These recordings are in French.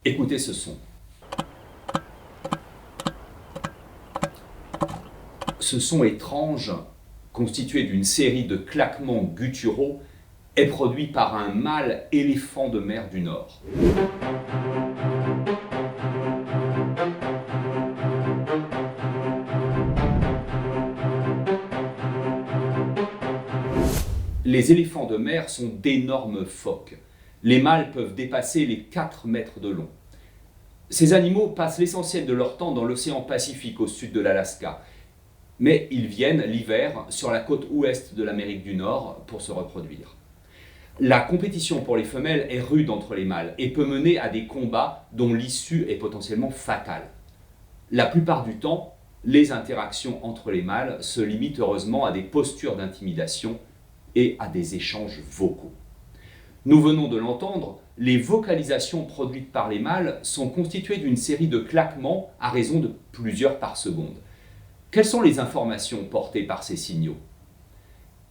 Écoutez ce son. Ce son étrange, constitué d'une série de claquements gutturaux, est produit par un mâle éléphant de mer du Nord. Les éléphants de mer sont d'énormes phoques. Les mâles peuvent dépasser les 4 mètres de long. Ces animaux passent l'essentiel de leur temps dans l'océan Pacifique au sud de l'Alaska, mais ils viennent l'hiver sur la côte ouest de l'Amérique du Nord pour se reproduire. La compétition pour les femelles est rude entre les mâles et peut mener à des combats dont l'issue est potentiellement fatale. La plupart du temps, les interactions entre les mâles se limitent heureusement à des postures d'intimidation et à des échanges vocaux. Nous venons de l'entendre, les vocalisations produites par les mâles sont constituées d'une série de claquements à raison de plusieurs par seconde. Quelles sont les informations portées par ces signaux ?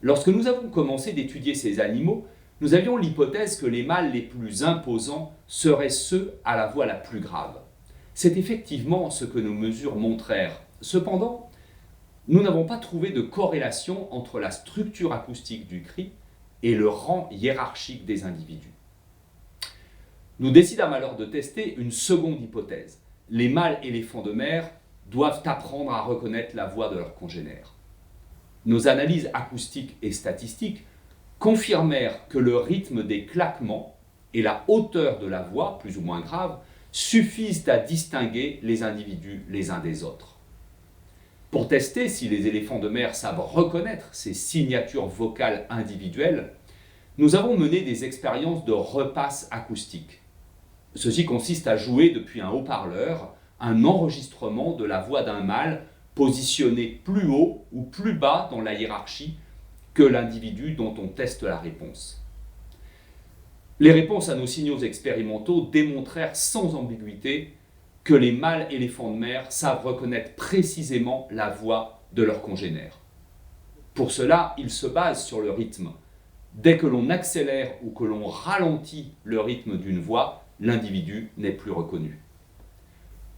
Lorsque nous avons commencé d'étudier ces animaux, nous avions l'hypothèse que les mâles les plus imposants seraient ceux à la voix la plus grave. C'est effectivement ce que nos mesures montrèrent. Cependant, nous n'avons pas trouvé de corrélation entre la structure acoustique du cri et le rang hiérarchique des individus. Nous décidâmes alors de tester une seconde hypothèse. Les mâles éléphants de mer doivent apprendre à reconnaître la voix de leurs congénères. Nos analyses acoustiques et statistiques confirmèrent que le rythme des claquements et la hauteur de la voix, plus ou moins grave, suffisent à distinguer les individus les uns des autres. Pour tester si les éléphants de mer savent reconnaître ces signatures vocales individuelles, nous avons mené des expériences de repasse acoustique. Ceci consiste à jouer depuis un haut-parleur un enregistrement de la voix d'un mâle positionné plus haut ou plus bas dans la hiérarchie que l'individu dont on teste la réponse. Les réponses à nos signaux expérimentaux démontrèrent sans ambiguïté que les mâles éléphants de mer savent reconnaître précisément la voix de leurs congénères. Pour cela, ils se basent sur le rythme. Dès que l'on accélère ou que l'on ralentit le rythme d'une voix, l'individu n'est plus reconnu.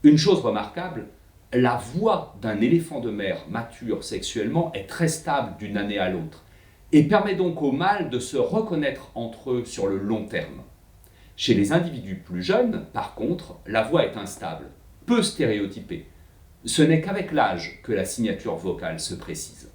Une chose remarquable, la voix d'un éléphant de mer mature sexuellement est très stable d'une année à l'autre et permet donc aux mâles de se reconnaître entre eux sur le long terme. Chez les individus plus jeunes, par contre, la voix est instable, peu stéréotypée. Ce n'est qu'avec l'âge que la signature vocale se précise.